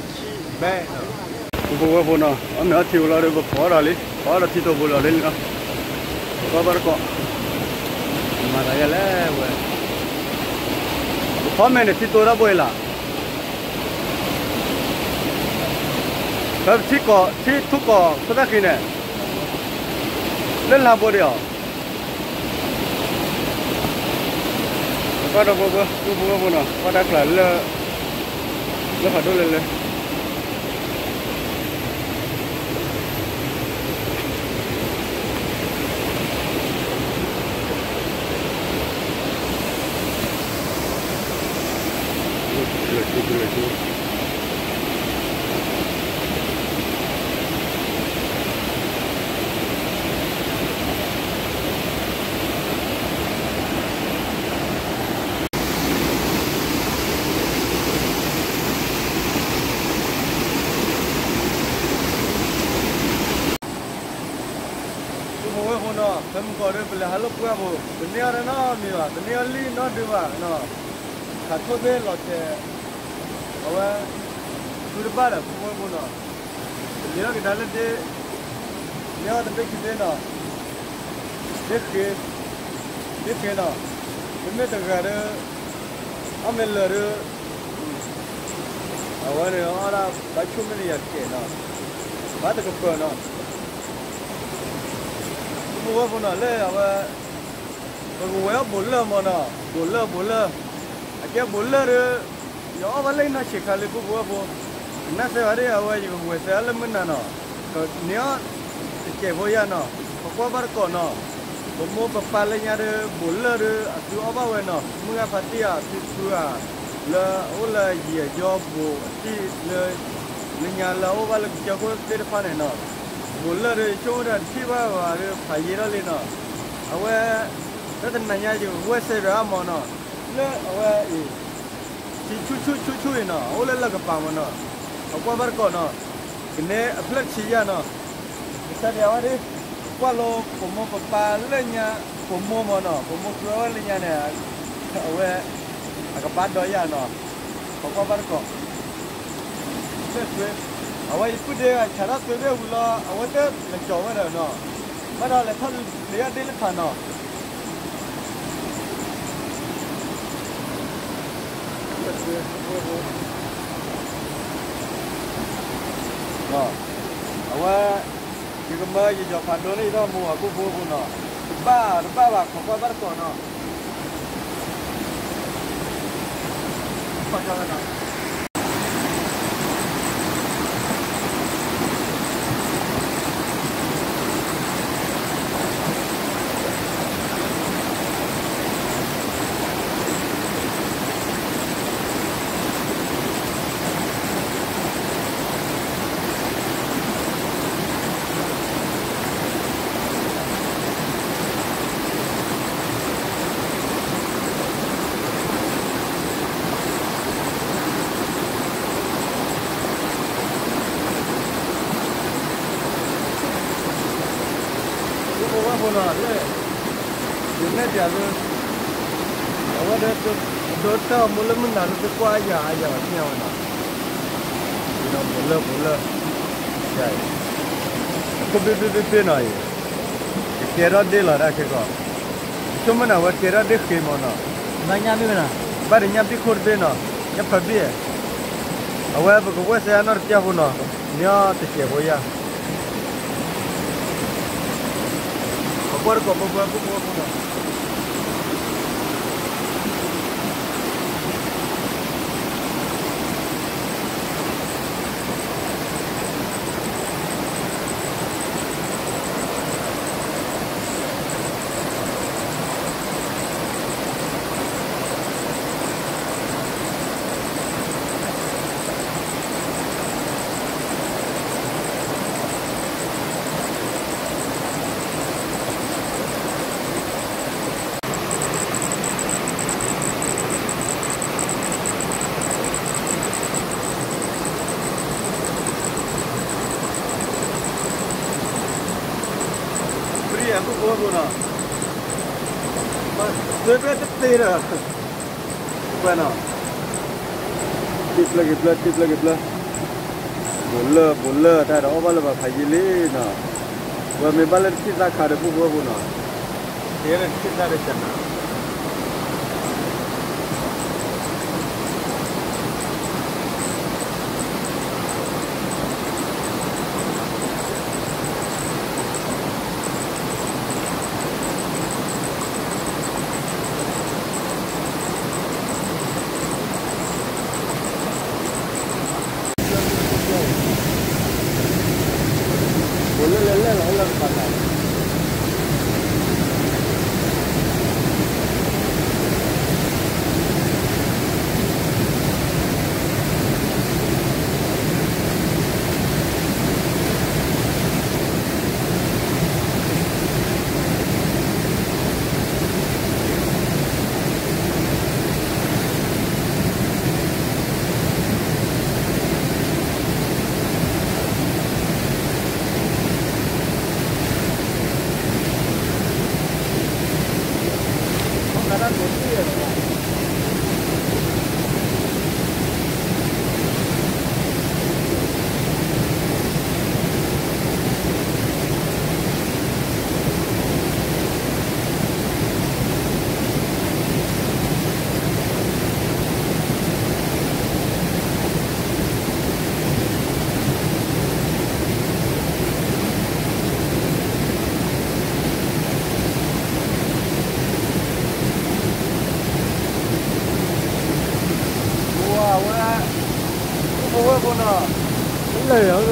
chi bé bố bố nó ông nó thiếu là được bỏ ra đi bỏ ra thì tôi bố ra lên nữa có bao nhiêu mà đây là vậy khó mà này thì tôi đã bơi là cái thì thuốc cỏ có tác gì này lên làm bơi được có đâu bố nó có đặc là nó phải đôi lên Kamu kau ada bela halus gua bu, dunia ada na miwa, dunia li na dua na, satu deh lote, awak sudah pada semua pun na, dunia kita ada deh, dunia ada deh kita na, deh na, dunia tegara, amel ada, awak ni orang baca mana ya kita na, baca apa na. Bố bố nó lên à mà bố ấy bố lơ mà nó bố lơ cái bố lơ rồi nhỏ vào lên nó chỉ khai lên bố nó sẽ ở đây à vậy bố sẽ lên mình nó nhớ cái bố ya nó có bao nhiêu nó bố mua bắp lên nhà rồi bố lơ rồi chú ở bao vậy nó mua cái phát đi à chú à là ô là gì cho bố đi lên nhà là ô vào là cho cô tới phát này nó bố lơ rồi chỗ đó khi vào rồi phải gì đó lên nó ở vậy cái thằng này nha chứ vậy sẽ ra mà nó lên ở vậy thì chú nó ô lên là cái bảng mà nó ở qua bao nhiêu nó cái này apply chi ya nó cái sao vậy đi qua lô của mua bắp lên nhà của mua mà nó của mua cái lên nhà này ở vậy cái bát đó ya nó ở qua bao nhiêu awak ikut dia cara tu dia ulah awak tu lencong ada no, mana lepas dia ada lepas no. No, awak jika mai je jauh pandu ni dah mu aku buat no, ba kau berkau no. Macam mana? Awak dah mula mana tu kuah aja macam mana? Mula. Jai. Aku bebe na ye. Kera de la dah keko. Cuma na awak kera de ke mana? Banyak ni mana? Banyak di khurbe na. Ya phabi. Awak berkuah saya nak tiap pun na. Nia tersiap boya. Apa pun na. Aku buat guna. Saya berada di bueno tiếp bulle ta đó bao là phải gì lý nè và mình bao lần khi ra khá được bố nè thế là khi ra được chân lên phần này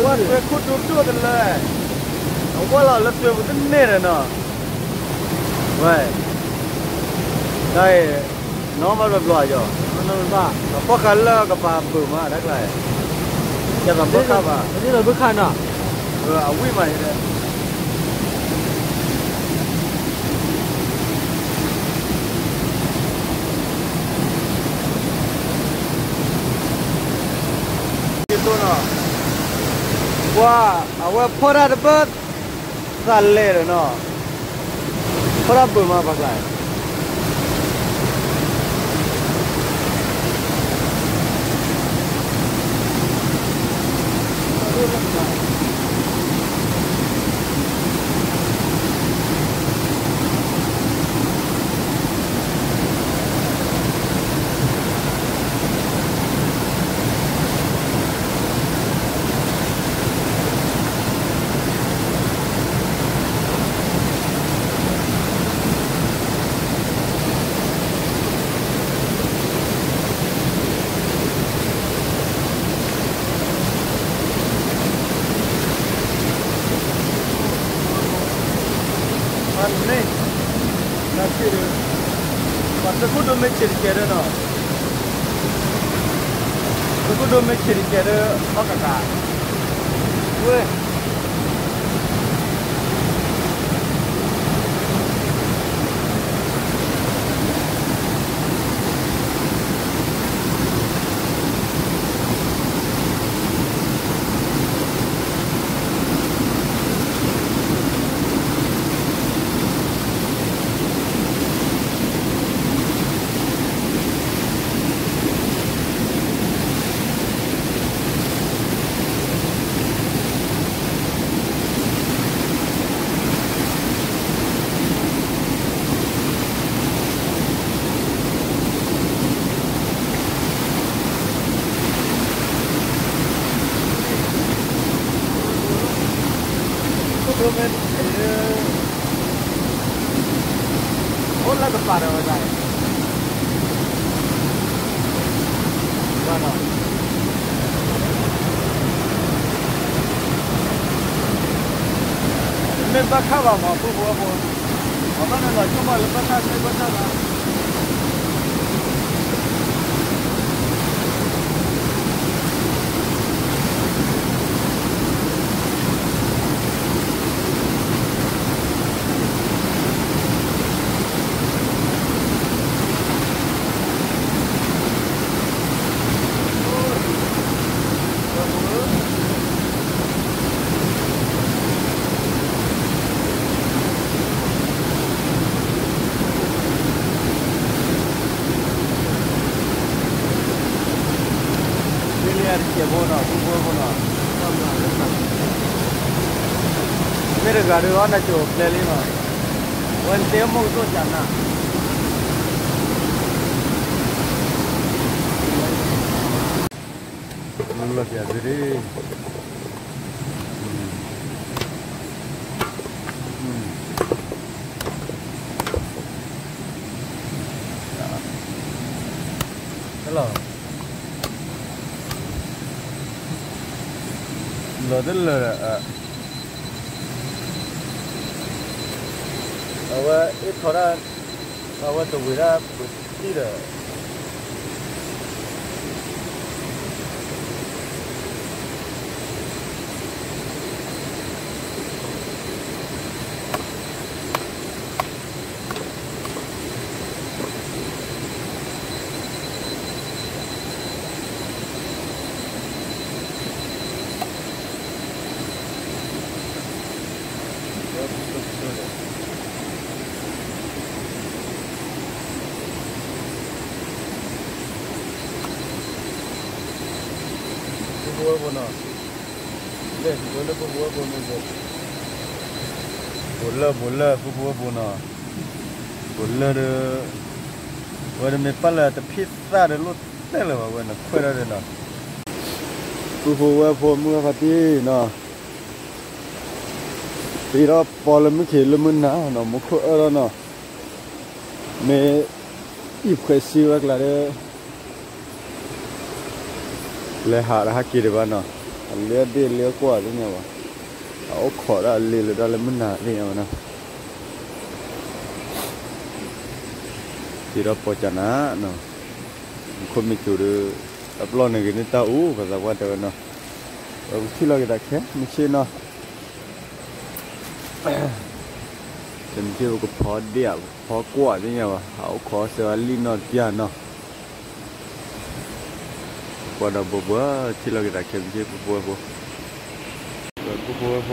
quá tuyệt cút chuaกันเลยว่าเราละtuyệtมันเน่เลยเนาะเว้ยได้น้องมาแบบลอยอยู่น้องบ้าพอกันแล้วก็ปาปืนมาได้เลยจะกับพวกข้าป่ะนี่เราเพิ่งขันอ่ะเอาวิ่งมาเลยตัวเนาะว่าเอาไว้พอได้เบิดสั่นเลยเนาะพอได้ปืนมาปักไหลนี่นักขี่ปัตตะกุดไม่ชิริเกเรน่ะตะกุดไม่ชิริเกเรพักกะเว้ยHola kepada saya. Mana? Ini bakal apa? Apa? Apa nak cuma lepas tak. मेरे गाड़ी वाला जो ले ली ना वन टेमो तो जाना मुल्ला क्या तेरे चलो लदल अब ये थोड़ा अब तो मेरा बुद्धि है बोलना ले बोले को बोलने दो बोला को बोलना बोला रे वो में पल्ला तो पिज़्ज़ा रे लो तेरे वो ना खुद रे ना को वो मुझे खाती ना तेरा पॉल में खेल में ना मुझे और ना मैं इफ्केसी वगैरह ले हारा किरे बाना ले दे ले को आदि ने वा आओ खोरा ले ले डाले मना ने ना तिरा पोचना ना को मिचुरु अपलो ने के ता उ बजा वा तो ना अब छिलो के दाखे मिचे ना जमके को फो दिया फो को आदि ने वा आओ खो से वाली ना दिया ना pada boba cila kita kerja boba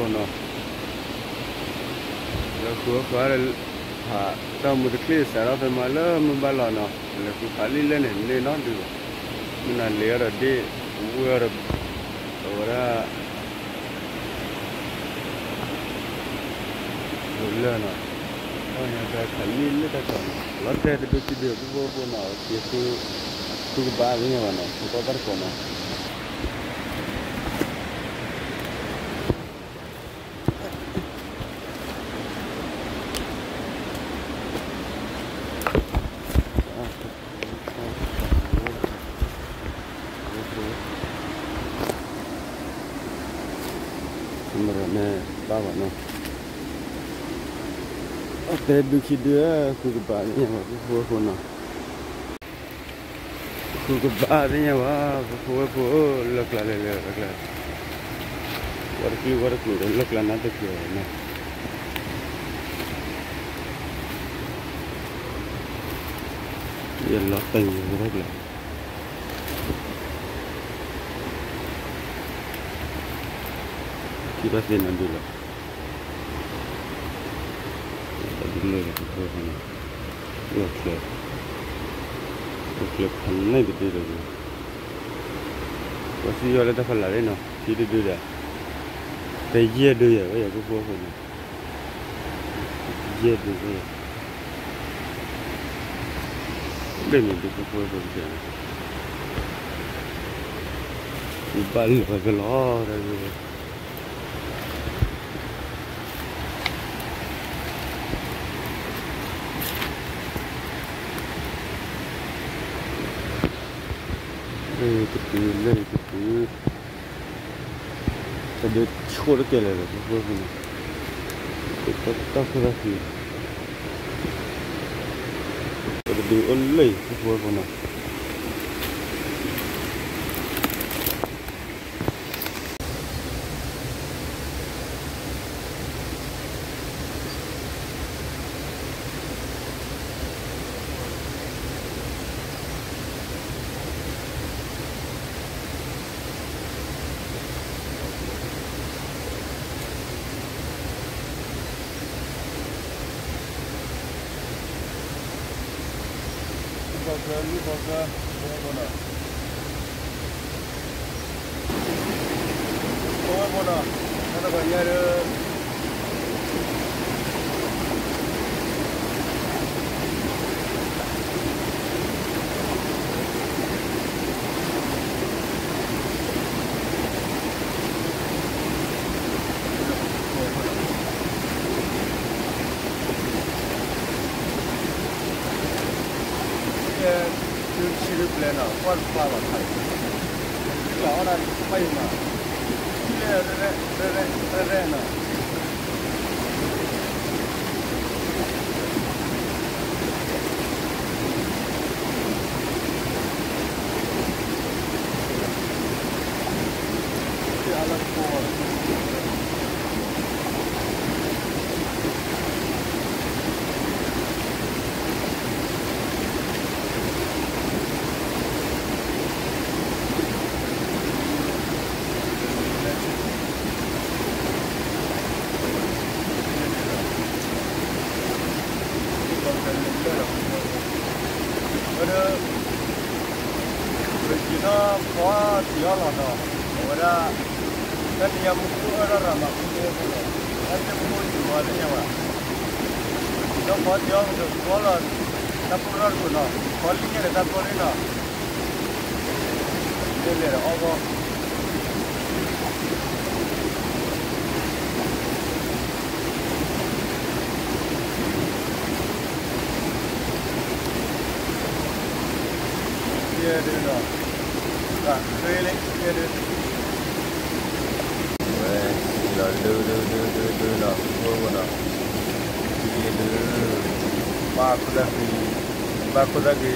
no lalu kalau ha tahu mungkin kelas ada pemalas membalas no lalu kali lain ni non tu mana liar ada buat orang bulan no oh yang dah kali ni dah kan lalu ada tu dia boba no itu tu bahaya mana tu kabar kona sebenarnya bawa no ada duki dia tu bahaya mana kona कुछ बात नहीं है वाह वो लग ला ले लग ला वर्क लग ला ना तो क्यों है ना ये लगता ही है लग ला की बात लेना दूल्हा दूल्हे का कुछ होना लग ला क्लिप नहीं बिल्कुल नहीं वैसे ये वाला तो फल लारे ना चीज़ दूध है तो ये दूध है वो या कुछ वो नहीं ये दूध है नहीं नहीं कुछ वो नहीं है बाल बाल और है itu tadi छोड़ के ले रहे वो नहीं itu tak lagi tadi oleh वो नहीं Lupa mana? Ada banyak được lên nào quan qua vào thầy đó là bay mà re nào nó có thiếu là nó rồi đó cái nhà mua ở đó là mà mua rồi cái nhà mua nhiều quá đấy mà nó có thiếu được có là ta mua ra của nó có lý như là ta mua đấy nó đây là ô tô kia đây rồi à, thuê lấy kia đưa rồi đưa nó mua nó kia đưa ba cô ra cái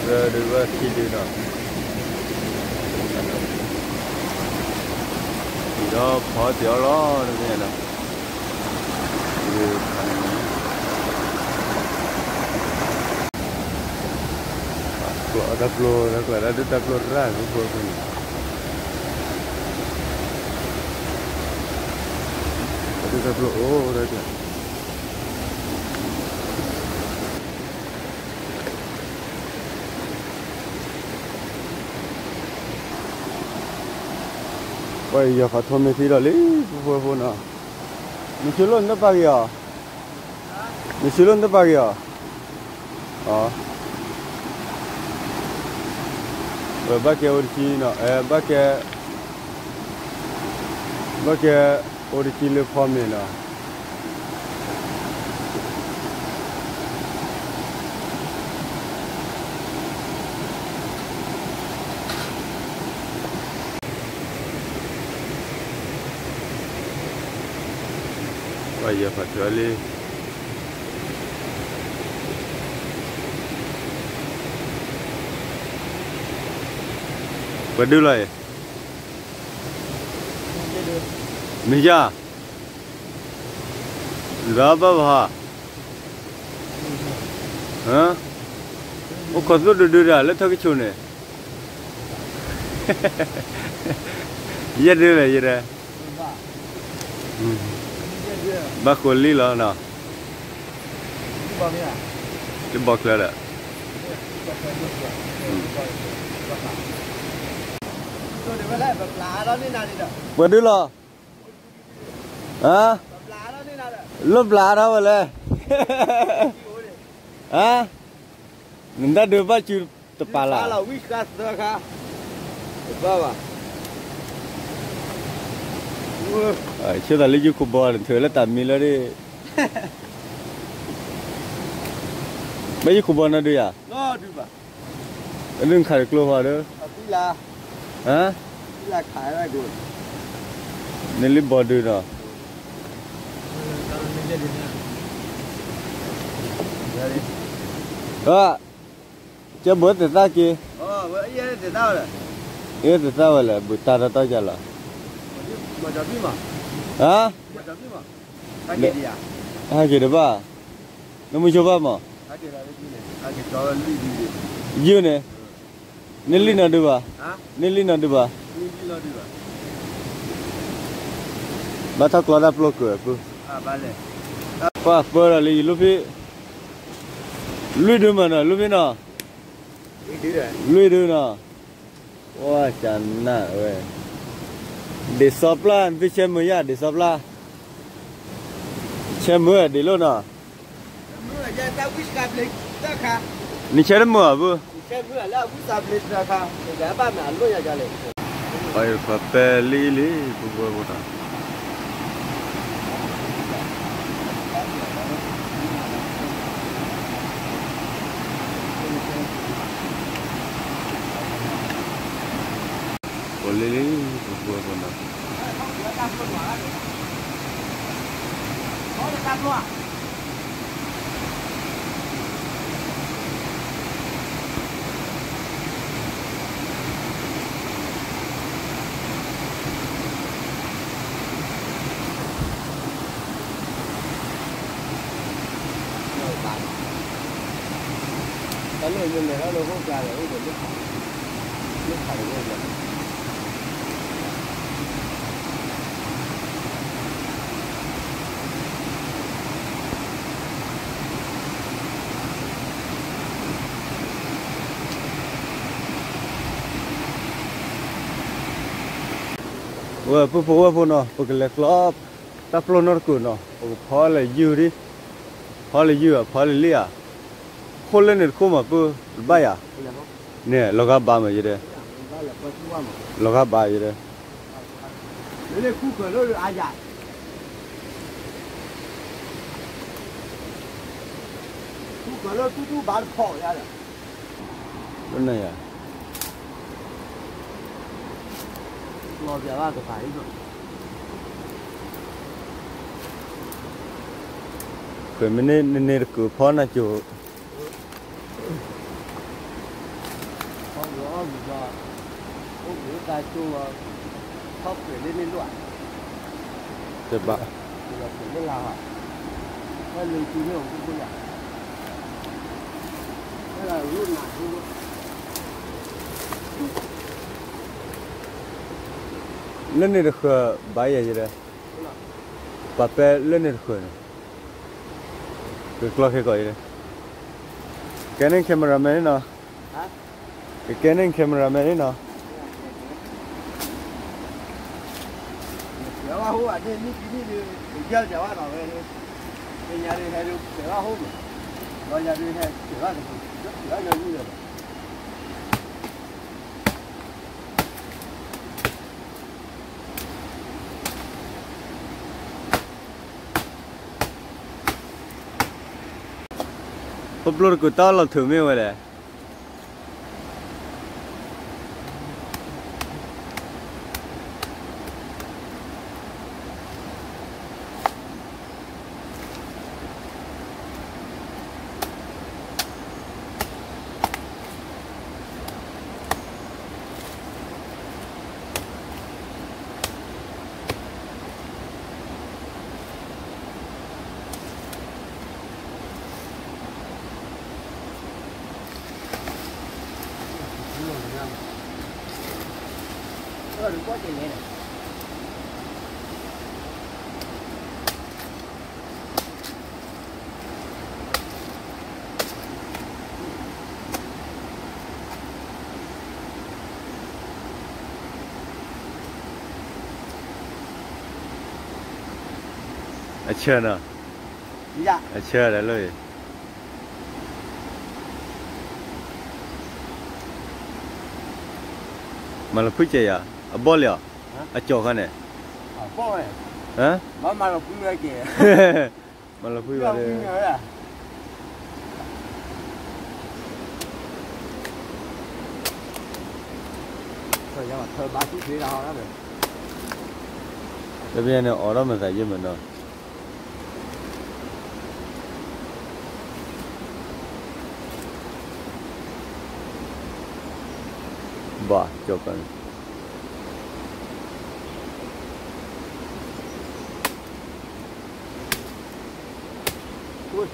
rồi đưa vào kia đưa nó thì đó khó tiểu lo như thế nào ada floor ra cũng ada floor oh đây là bây giờ phải thôn mấy thứ đó lấy vô nào mình chưa luôn đó bao giờ mình chưa luôn đó bao giờ bác kia original bác kia original form này nè bây giờ phải trở đi bật đưa lại mình ra ra ba hả ô có số đưa ra lấy thôi cái chỗ này giờ đưa lại giờ đây bác cô lý là nào cái bọc là đấy bữa đưa lo hả lớp lá đâu vậy lẽ hả mình đã đưa vào chưa tập bà là chưa là lấy chút bò thử là tạm mi là đi mấy chút bò nó đưa à đừng khai được hoa đó hả là khai ra rồi nên lấy bò đưa rồi cho bữa thì ta kia bữa ấy thì tao rồi ấy thì tao là bữa ta tao cho là mà chả biết mà hả mà chả biết mà hai cái đấy ba nó mới cho ba mà hai cái cho lì dưa này nên lì nào được ba nên lì nào được ba ba thắc lo đáp lo cửa cứ ba bữa là lì lúc đi lui đưa mà nè lui bên nào lui đưa nào wow chán nè vậy để shop la vì xem mới à để shop la xem mới để luôn à你吃的么不？哎呦，可白哩哩，不打。cái này như này nó đâu có ra rồi, nó nước thải rồi. Wah, apa no, pakai klub, tak perlu norku no, phal yuri, phal yu, phal lia, kholen ni koma pu baya, ne, loga ba me jere, loga ba jere. Ini kuku lo aja. Kuku lo tu bar kau ya. Mana ya? Lo biar tu phải rồi. Cái mình nên cứ phal na chu. Không rõ gì cả. Không biết tại chu khóc để lên loạn. Coba. Bây giờ phải làm à? Cái lưng chú nhiều cũng không cái là luôn lại luôn. Lên ni được baya jere. Pape lên ni được. Cái clock cái gì? Canon cameraman nó. Hả? Cái Canon cameraman nó. Giờ qua hú à, đi chơi giờ qua rồi đi nhà đi hay đi giờ qua hú rồi nhà đi hay giờ qua thì giờ giờ như vậy. Upload của tao là thử miêu vậy. Đừng có chuyện này này. अच्छा ना. Dạ. अच्छा है लो ये. Malah punya ya. Bol ya? Acok kan ya? Bol. Hah? Malah punya lagi. Malah punya ada. Thôi nhưng mà thôi 3 phút gì đâu đó được. Cái bên này ở đó mình phải giúp mình rồi. Bah, chọc con. Ui.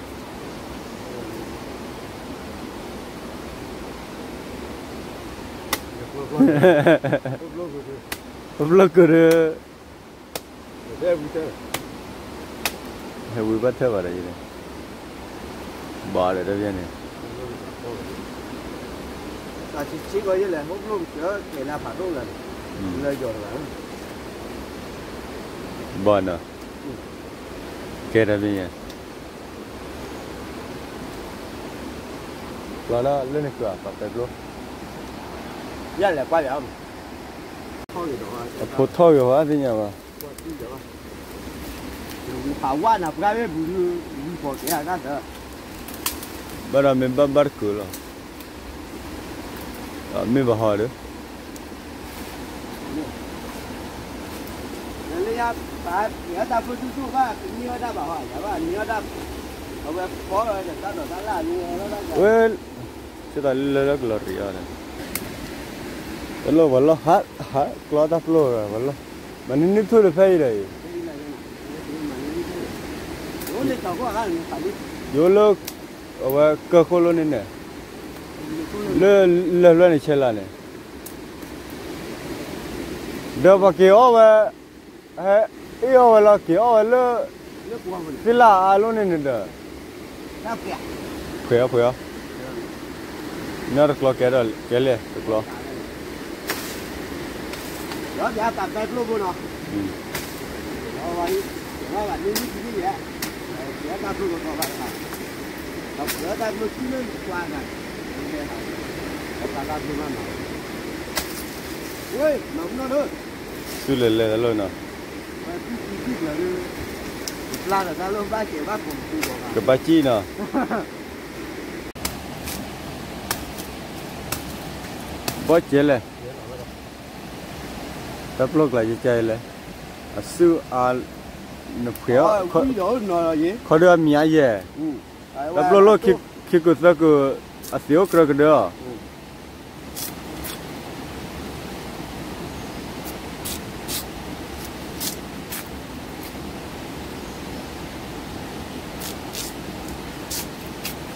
Upload kere. Để buat. Hay vui bắt thế vào đây này. Bỏ để đây này. Chỉ có như là hút luôn chứ để là phản luôn là lời rồi là Bỏ nữa. Kể ra bây giờ. Lo nó lên được cửa, bắt tay luôn. nhất là qua được thôi rồi Phốt thôi rồi hả thế nhỉ mà. bảo quan là cái bự bự bỏ cái là đó. Bây giờ mình bắt cửa rồi. Mình vào hỏi được. Lấy 呀，把你要打不住住吧，你要打吧哈，要不你要打，我们跑了就打到咱俩，你那个。well kita lele keluar ya Hello wallo ha keluar dah keluar wallo mana ni tu le fai dah yo lo awa ke kolo ni ne le ni chela ne dah pakai awa iyo wala ke awa le sila alo ni dah Kaya Nara keluar kera kele keluar. Đó giờ tập tay luôn bữa nào. Rồi đi đi vậy. Giờ tập luôn rồi bạn. Tập giờ tập luôn chỉ nên qua này. Tập luôn mà. Ui, nóng nó nữa. Sư lele đó nè. Là ta luôn ba triệu ba cùng tu Cái ba chi nè. Bớt chế lên, tập lúc lại chơi lên, sư nó khéo, khó đưa mía về, tập lúc khi cứ sao cứ xíu cái đó,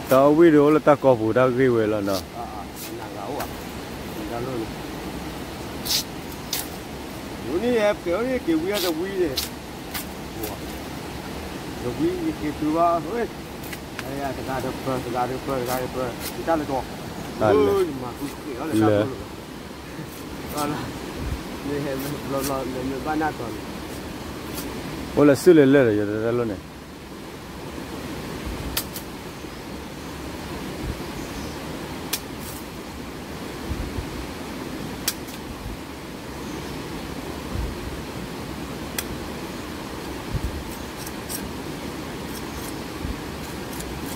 tao video là ta có vụ tao ghi về là nè. Ini ya, kiểu như kiểu quý là quý này, rồi quý cái thứ ba, ơi, đây là cái đợt chúng ta là to, ơi mà kiểu là sao luôn, là này ban nát rồi, ủa là xử lý rồi giờ ra luôn này.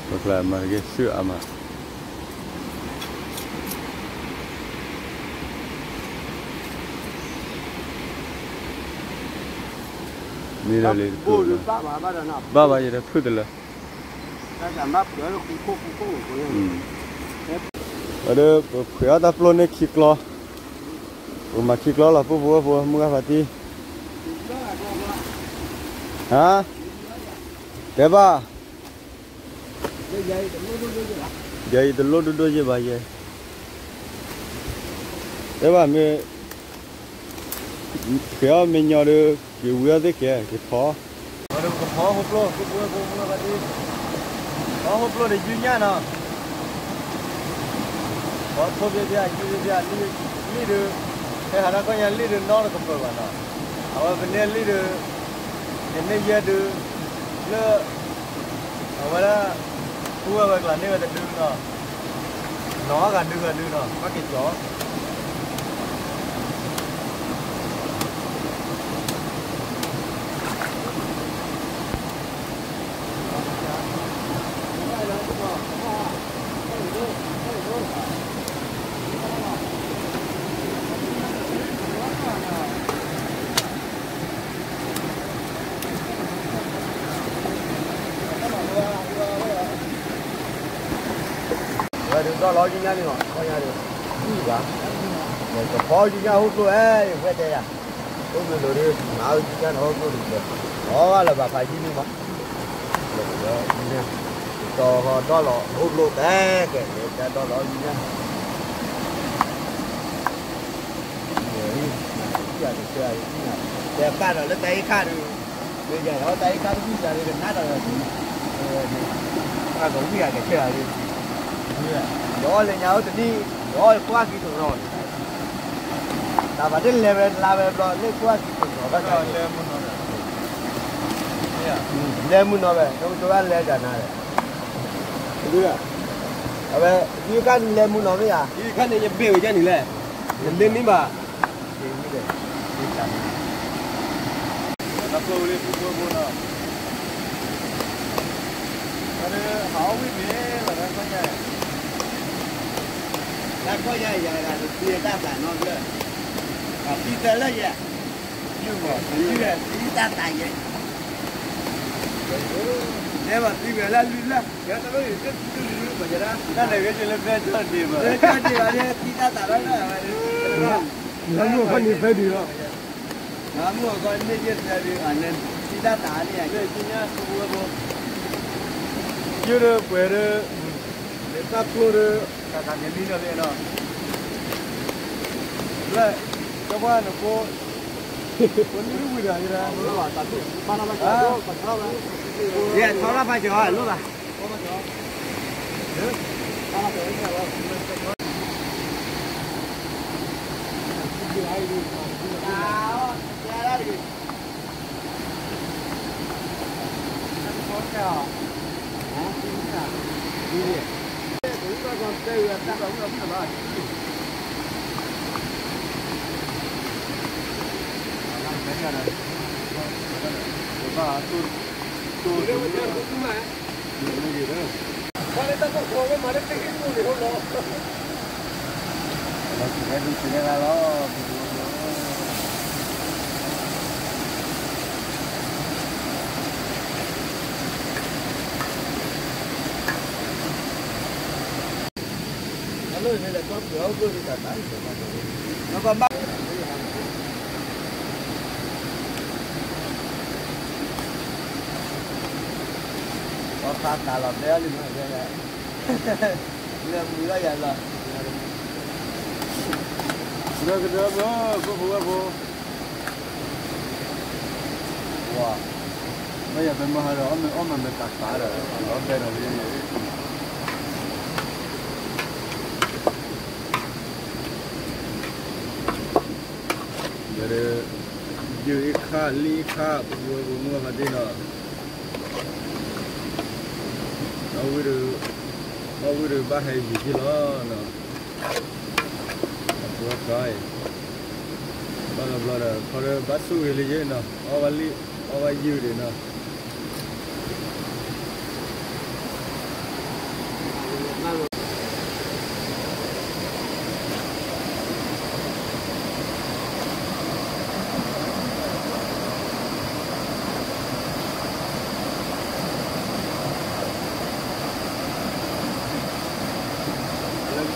Hoặc là mà cái sữa mà đi ra đi ba ba giờ đã phun rồi ở đây khỏe ta plon này khít lo mà khít lo là phụ mua cái gì hả để ba Vậy từ lúc đôi như vậy vậy. Thế mà mình nhớ được cái vừa thế kìa, cái phó. Ở đây có phó hộp lô, cái vừa vậy đi. Phó hộp lô để duy nhá nào. Phó hộp bây giờ lý được. Thế hả có nhà lý được nó là không phải vậy nào. Ở bên này lý được, bên này giờ được, lơ, ở đây Ua vậy là nơi ta đưa nó gần đưa nó bắt cái chó đừng có lo gì nha đi mà, coi nha đi, gì vậy? Để có phơi gì nha hút luôn ấy, phải thế à? Hút luôn đi, nào gì nha hút luôn được. Đó là bà phải gì đi mà? Được rồi, đi nha. Cho đó là hút luôn đấy, cái đó là gì nha? Để cá rồi lấy tay cá rồi, bây giờ nó tay cá cũng giờ thì nát rồi, cá cũng bây giờ cái chơi đi. Đó lên nhau thì đi, đó qua kỹ thuật rồi. Ta phải đến làm rồi, lên qua kỹ thuật rồi. Lên muốn nó về, chúng ta lên trả này. Đúng à? Vậy, đi căn lên muốn nó vậy à? Đi căn này bèo cho anh lên, lên đi mà. Tập lô lên phụ nào. Ở đây hảo với mía là đang có nhà. Đang có nhà là tiền ta phải nó nữa. Đi tới là gì? nhưng mà tí ta tài vậy nếu mà tí về là luyện là cái tao nói cái luyện mà vậy đó cái này cái chuyện là về cho gì mà tí ta tài đó là nó mua con gì phải đi rồi nó mua con này chết ra đi anh nên tí ta tài này cái chuyện nhá mua mua chưa được về được để ta tua được cả thằng nhân đi nữa đó lại các bạn nó có con đi vui rồi ra dạ cháu là phải chờ luôn à nó còn bắt có phát cả lọt đéo lên rồi đây lên mưa vậy rồi được cô wow bây giờ mình mua rồi ông mình cắt phá rồi nó đây rồi rồi dư khá li khá mua mà đi nữa Aku udah bahaya gitu loh, no. Aku try. Bala bala, kalau basuh ini je, no. Awal you deh, no.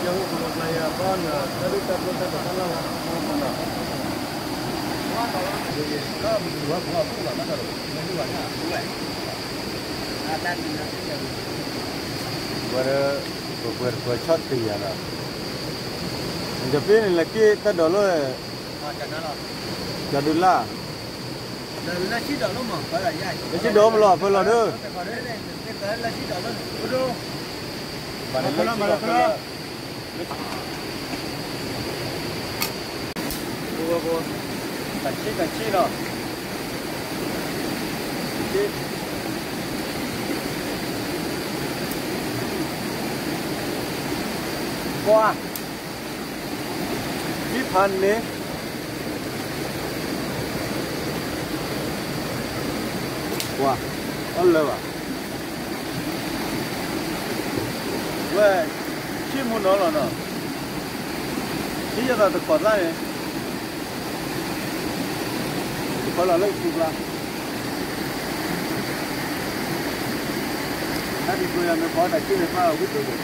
Jauh ke Malaya pun, tadi kita berjalan mana? Jadi, kalau dua pun lah, tak ada. Ini banyak, dua. Ada di mana? Bershot dia lah. Jadi ni lagi kita dulu. Jadullah. Jadullah sih dulu mah, kalau ya. Sih dulu belum, belum tu. Jadullah sih dulu. Betul. Mana? Buat kecil lah. Wah, ini pan ni. Wah, Allah wah. Wah. Chỉ muốn nó là nó, chỉ cho ta được quạt lại, quạt lại lấy cục là, cái gì bây giờ mình quạt lại chỉ để pha ở cái chỗ đó,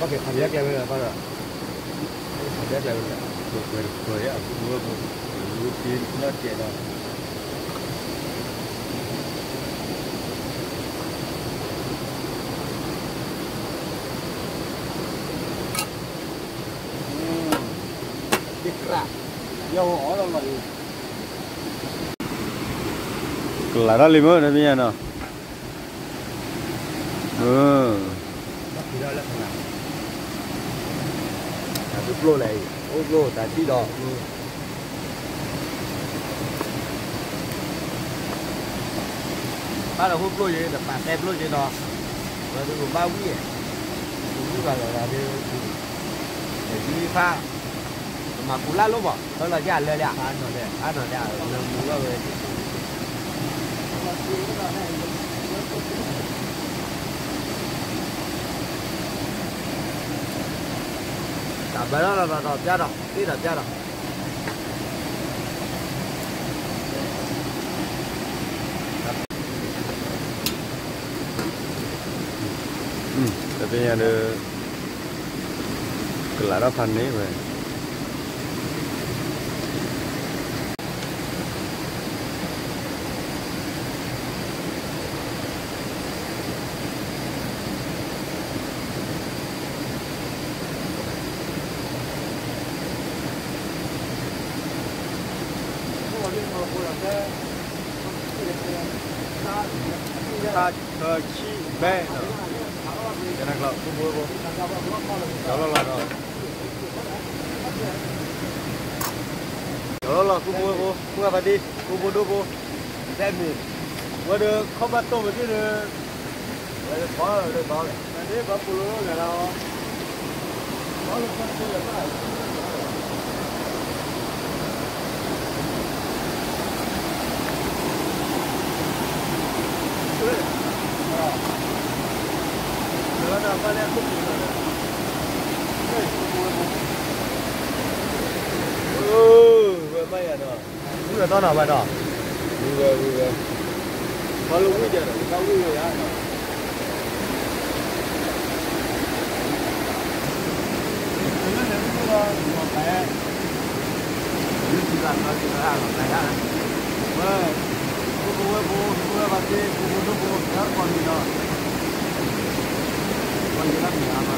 có cái cảm giác bây giờ bao giờ, cảm giác bây giờ. Rồi á, mua tiền nó tiền rồi. Dikra, dầu ở đâu mà là đó liền mới đây bây giờ nào. Cái lô này. Ô lô tại chi đỏ. Ba là hút lô gì, là bà xem lô gì đó. Rồi tôi cũng bao quý. Cũng là để đi pha. Mà cũng lá lô bỏ, đó là giá lừa đảo ăn rồi đẻ, là mua ra về. bây giờ là giá đâu, tí là giá đâu. Tapi ada kelarapan nih, Pak. Chi bé nữa. Cái này là cũng mua vô. Đó là rồi. Đó là cũng mua vô. Cũng là phải đi. Cũng mua đồ vô. Xem đi. Vừa được không bắt tôm cái được. Đây có đây có. Đây có bù lô cái nào. Có được con tôi là phải. Vừa mấy à đó. Vừa to nào vậy đó. Vừa. Có lúc bây giờ là cao người á. Nó là một cái. Những gì làm nó thì nó là một cái á. Vâng. Bố bà chị, bố nó còn gì đó. Còn gì lắm nhỉ mà.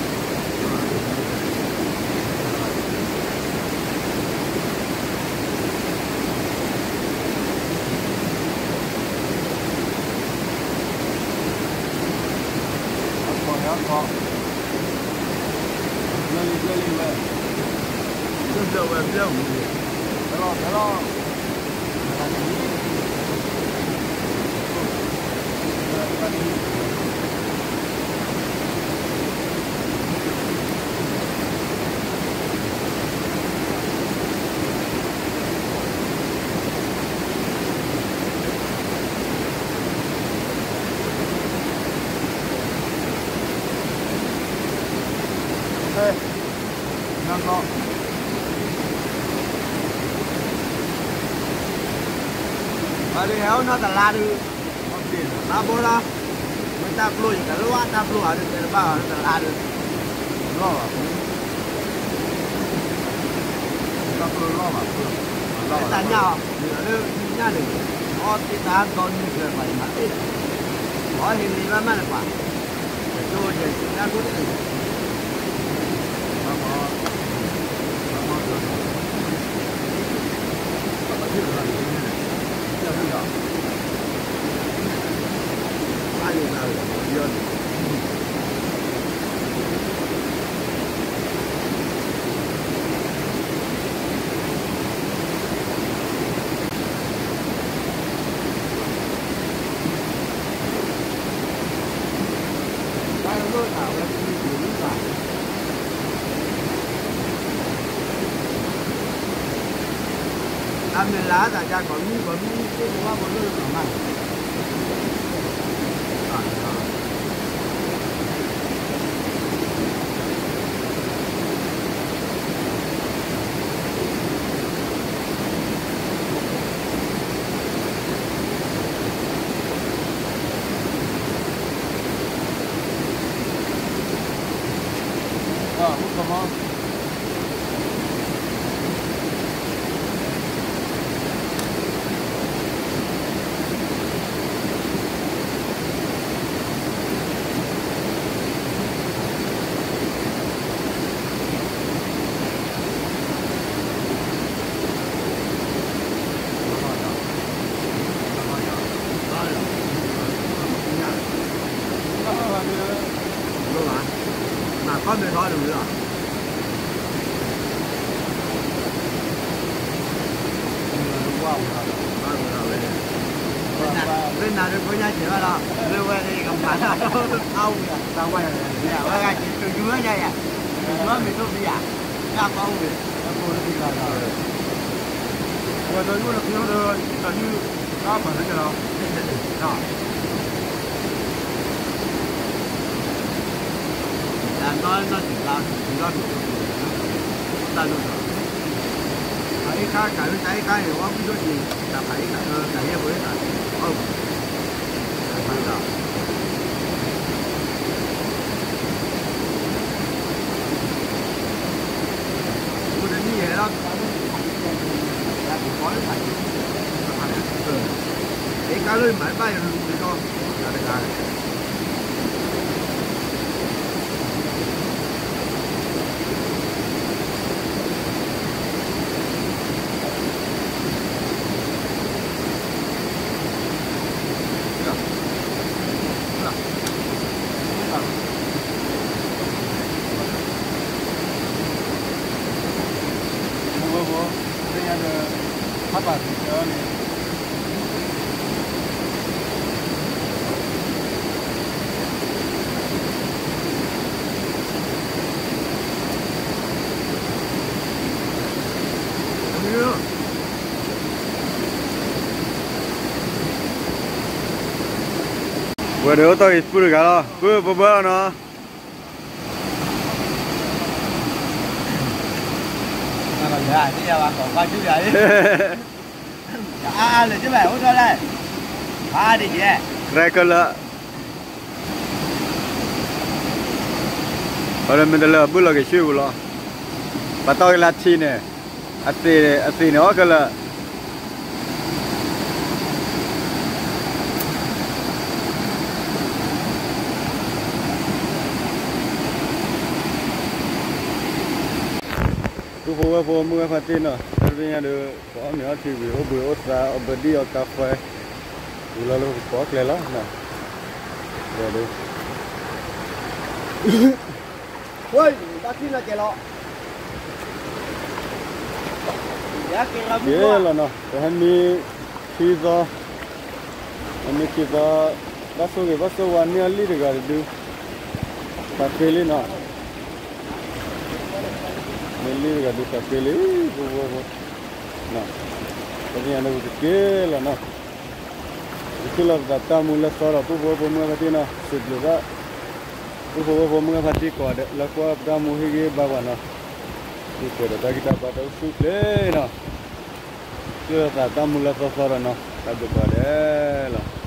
Có. Lên về. Rượu về rượu. Thế lo. Đi héo nó là đi, ta bố đó, người ta lùi cả lúa, ta lùi được cái bao nó là được, nó mà, ta lùi nó mà, ta nhau, nữa nhà này, họ thì ta còn như thế vậy mà, họ thì đi làm ăn quá, rồi thì ta cũng được, ăn lá đại gia có cái hoa có nước ở mặt. Hút không? Con mình thôi được rồi. Bên nào được có nhà chị đó, lưu về thì không phải là ông sao quay này, quay ra chị từ dưới đây à, từ dưới mình tôi đi à, ra có ông vậy, cô đi là rồi tôi luôn là thiếu rồi, là như đó phải thế nào, đó. Nó chỉ là ta luôn cái cá cái thì có cái gì là phải cái với là không phải đâu tôi đến như vậy đó là cũng có phải cái cá lưới mãi bay rồi đi con là được rồi phát bản cho này vừa được tôi vừa được cả lo vừa nó cái giờ bạn còn coi chú vậy là chứ mày hỗ trợ đây đi chị ra cơ lợ ở đây mình lợ bữa là cái siêu lo bắt tôi là chi nè asi nó cơ lợ tôi vô mua phát tin rồi, bây giờ được có nữa thì bị ô bưởi ô trà ô bưởi đi ô cà phê, thì là lúc có cái lắm nè, rồi đi. Ôi, ta tin là cái lọ. Dễ là nó, rồi hắn mi khi do bác số quan niệm lý được rồi đi, cà phê lý nó. Meli gadu kapele bo na tadi anda betul lah na itulah data mula sara tu bo mula katina sedluga tu bo mula hati ko ada lakwa abda muhige bawana itu data kita pada usule na tu data mula sara na kadu pada lah